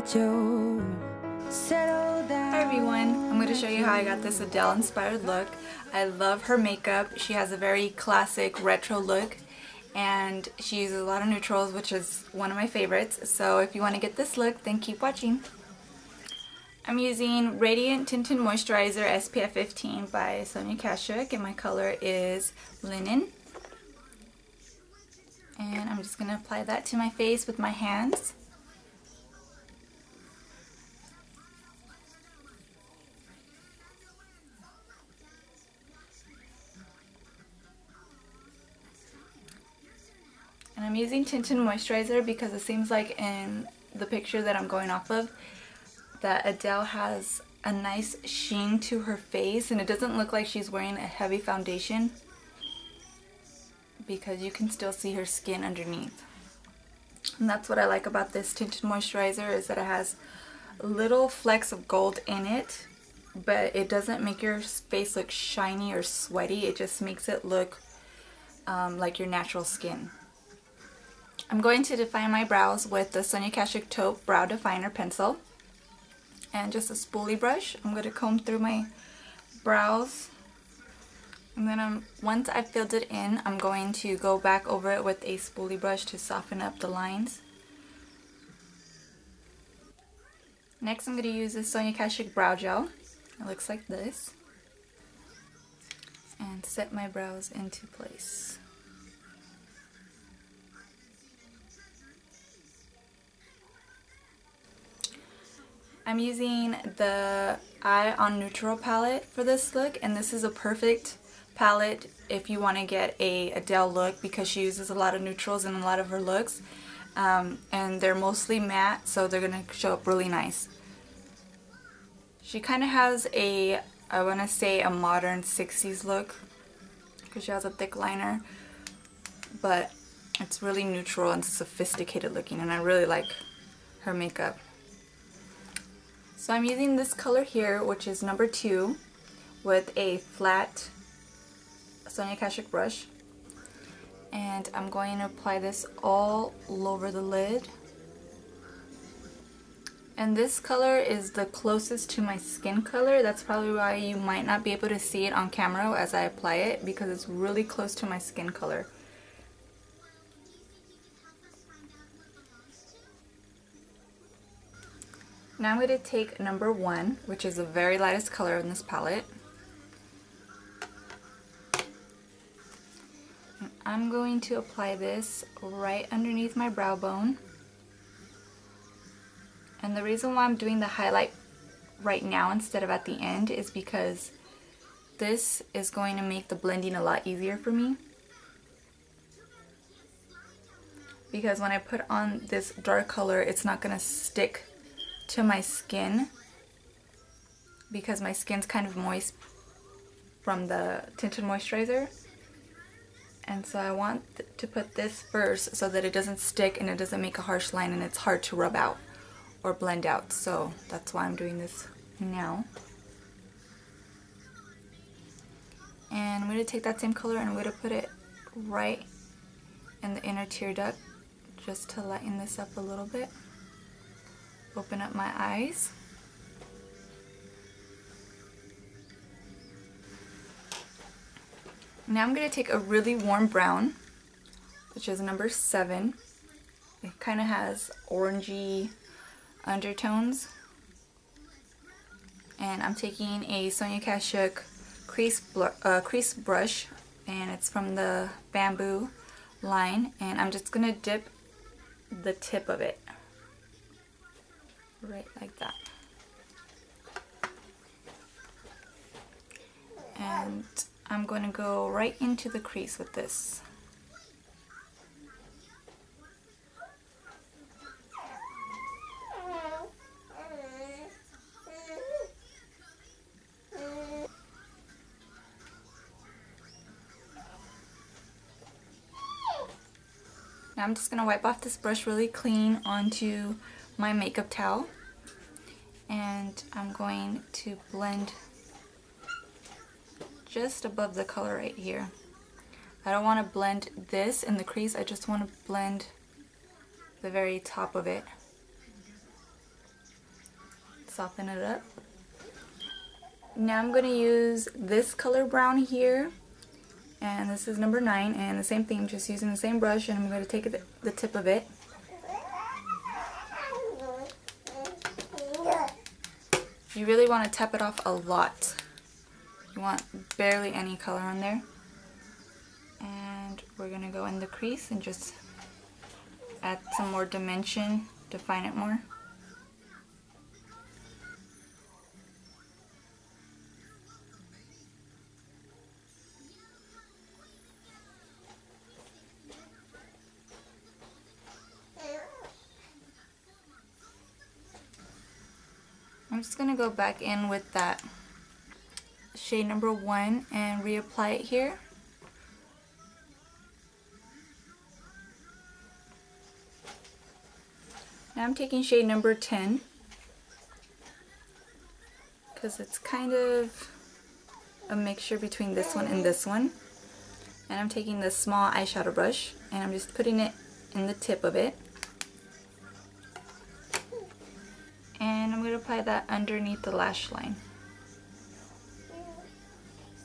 that you're settled down. Hi everyone, I'm going to show you how I got this Adele inspired look. I love her makeup. She has a very classic retro look and she uses a lot of neutrals, which is one of my favorites. So if you want to get this look, then keep watching. I'm using Radiant Tinted Moisturizer SPF 15 by Sonia Kashuk and my color is Linen. And I'm just going to apply that to my face with my hands. And I'm using tinted moisturizer because it seems like in the picture that I'm going off of that Adele has a nice sheen to her face and it doesn't look like she's wearing a heavy foundation because you can still see her skin underneath. And that's what I like about this tinted moisturizer, is that it has little flecks of gold in it, but it doesn't make your face look shiny or sweaty. It just makes it look like your natural skin. I'm going to define my brows with the Sonia Kashuk Taupe Brow Definer Pencil and just a spoolie brush. I'm going to comb through my brows, and then once I've filled it in, I'm going to go back over it with a spoolie brush to soften up the lines. Next I'm going to use this Sonia Kashuk Brow Gel. It looks like this. And set my brows into place. I'm using the Eye on Neutral palette for this look, and this is a perfect palette if you want to get a Adele look because she uses a lot of neutrals in a lot of her looks, and they're mostly matte, so they're going to show up really nice. She kind of has a, I want to say, a modern 60s look because she has a thick liner, but it's really neutral and sophisticated looking, and I really like her makeup. So I'm using this color here, which is number 2, with a flat Sonia Kashuk brush. And I'm going to apply this all over the lid. And this color is the closest to my skin color. That's probably why you might not be able to see it on camera as I apply it, because it's really close to my skin color. Now I'm going to take number 1, which is the very lightest color in this palette. And I'm going to apply this right underneath my brow bone. And the reason why I'm doing the highlight right now instead of at the end is because this is going to make the blending a lot easier for me. Because when I put on this dark color, it's not going to stick to my skin because my skin's kind of moist from the tinted moisturizer, and so I want to put this first so that it doesn't stick and it doesn't make a harsh line and it's hard to rub out or blend out. So that's why I'm doing this now. And I'm going to take that same color and I'm going to put it right in the inner tear duct just to lighten this up a little bit. Open up my eyes. Now I'm going to take a really warm brown, which is number 7. It kind of has orangey undertones. And I'm taking a Sonia Kashuk crease brush, and it's from the Bamboo line, and I'm just going to dip the tip of it right like that. And I'm going to go right into the crease with this. Now I'm just going to wipe off this brush really clean onto my makeup towel, and I'm going to blend just above the color right here. I don't want to blend this in the crease, I just want to blend the very top of it. soften it up. Now I'm going to use this color brown here, and this is number 9, and the same thing, I'm just using the same brush, and I'm going to take the tip of it. You really want to tap it off a lot. You want barely any color on there. And we're going to go in the crease and just add some more dimension, define it more. I'm just going to go back in with that shade number 1 and reapply it here. Now I'm taking shade number 10 because it's kind of a mixture between this one and this one. And I'm taking this small eyeshadow brush and I'm just putting it in the tip of it. And I'm going to apply that underneath the lash line.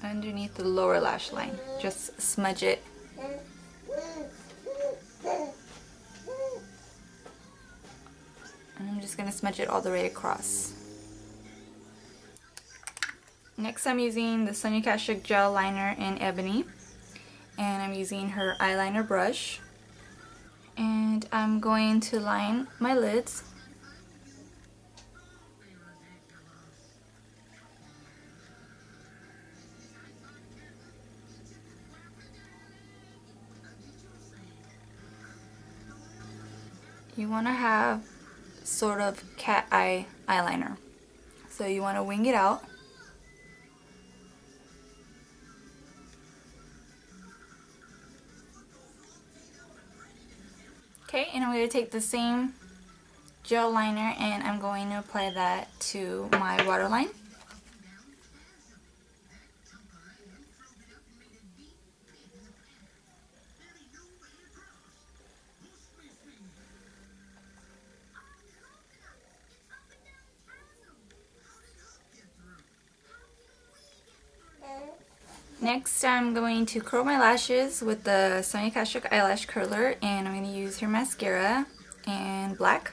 Underneath the lower lash line. Just smudge it. And I'm just going to smudge it all the way across. Next I'm using the Sonia Kashuk gel liner in Ebony. And I'm using her eyeliner brush. And I'm going to line my lids. You want to have sort of cat eye eyeliner. So you want to wing it out. Okay, and I'm going to take the same gel liner and I'm going to apply that to my waterline. Next, I'm going to curl my lashes with the Sonia Kashuk eyelash curler, and I'm going to use her mascara and black.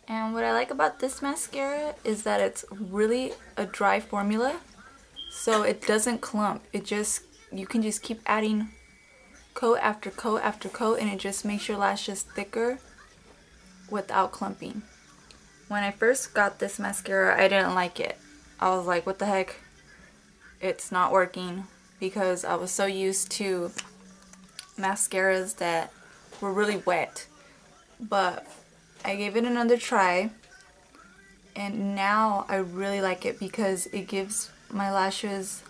And what I like about this mascara is that it's really a dry formula. So it doesn't clump. You can just keep adding coat after coat after coat and it just makes your lashes thicker without clumping. When I first got this mascara, I didn't like it. I was like, what the heck? It's not working, because I was so used to mascaras that were really wet. But I gave it another try and now I really like it because it gives my lashes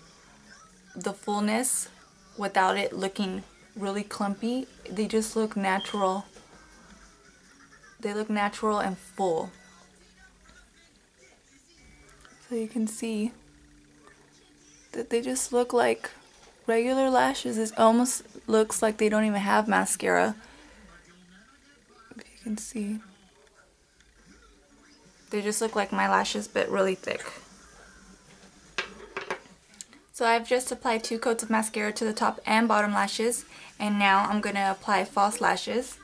the fullness without it looking really clumpy. They just look natural. They look natural and full. So you can see that they just look like regular lashes. It almost looks like they don't even have mascara. If you can see. They just look like my lashes but really thick. So I've just applied 2 coats of mascara to the top and bottom lashes, and now I'm going to apply false lashes.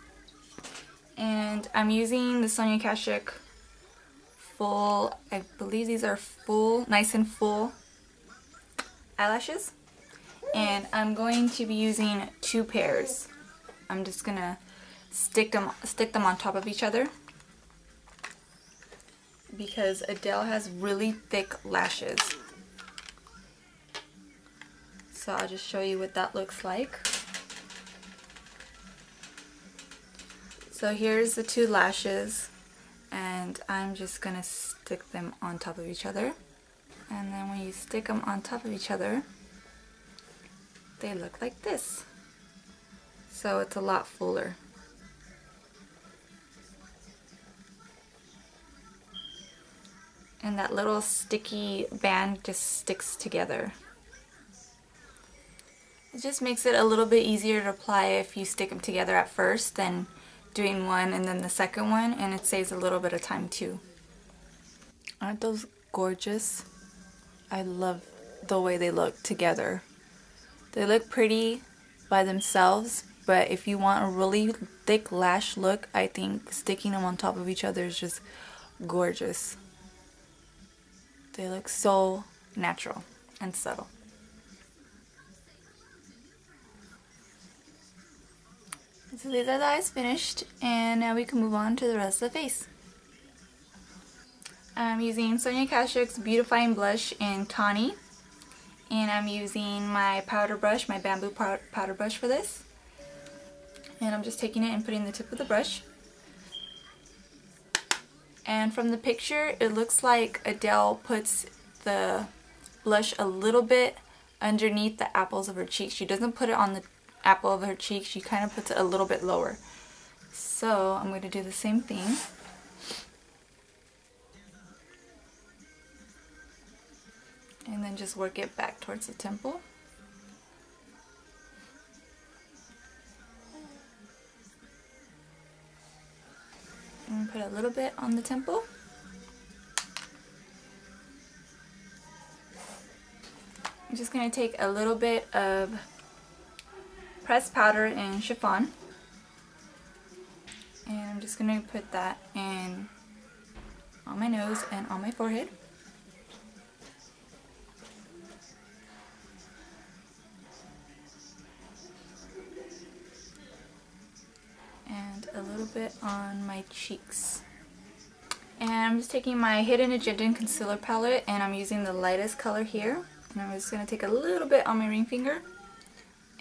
And I'm using the Sonia Kashuk full, I believe these are full, nice and full eyelashes. And I'm going to be using 2 pairs. I'm just going to stick them on top of each other, because Adele has really thick lashes. So I'll just show you what that looks like. So here's the 2 lashes, and I'm just gonna stick them on top of each other. And then when you stick them on top of each other, they look like this. So it's a lot fuller. And that little sticky band just sticks together. It just makes it a little bit easier to apply if you stick them together at first than doing one and then the second one, and it saves a little bit of time too. Aren't those gorgeous? I love the way they look together. They look pretty by themselves, but if you want a really thick lash look, I think sticking them on top of each other is just gorgeous. They look so natural and subtle. So these are the eyes finished, and now we can move on to the rest of the face. I'm using Sonia Kashuk's Beautifying Blush in Tawny, and I'm using my powder brush, my bamboo powder brush for this. And I'm just taking it and putting the tip of the brush. And from the picture, it looks like Adele puts the blush a little bit underneath the apples of her cheeks. She doesn't put it on the apple of her cheek, she kind of puts it a little bit lower. So I'm going to do the same thing. And then just work it back towards the temple. And put a little bit on the temple. I'm just going to take a little bit of pressed powder in chiffon, and I'm just going to put that in on my nose and on my forehead. And a little bit on my cheeks. And I'm just taking my Hidden Agenda concealer palette, and I'm using the lightest color here. And I'm just going to take a little bit on my ring finger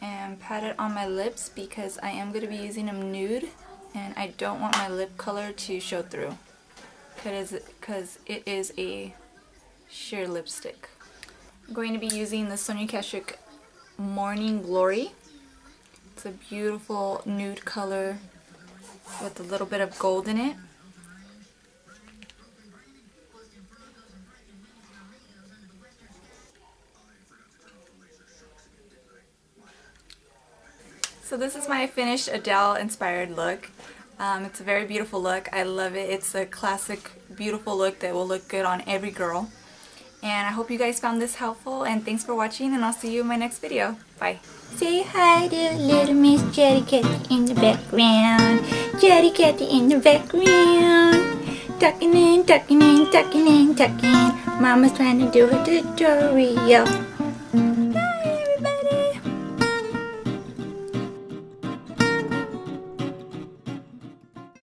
and pat it on my lips because I am going to be using them nude, and I don't want my lip color to show through because it is a sheer lipstick. I'm going to be using the Sonia Kashuk Morning Glory. It's a beautiful nude color with a little bit of gold in it. So this is my finished Adele inspired look. It's a very beautiful look. I love it. It's a classic beautiful look that will look good on every girl. And I hope you guys found this helpful, and thanks for watching, and I'll see you in my next video. Bye. Say hi to little Miss Jetty Catty in the background. Jetty Catty in the background. Tucking in, tucking in, tucking in, tucking in. Mama's trying to do her tutorial.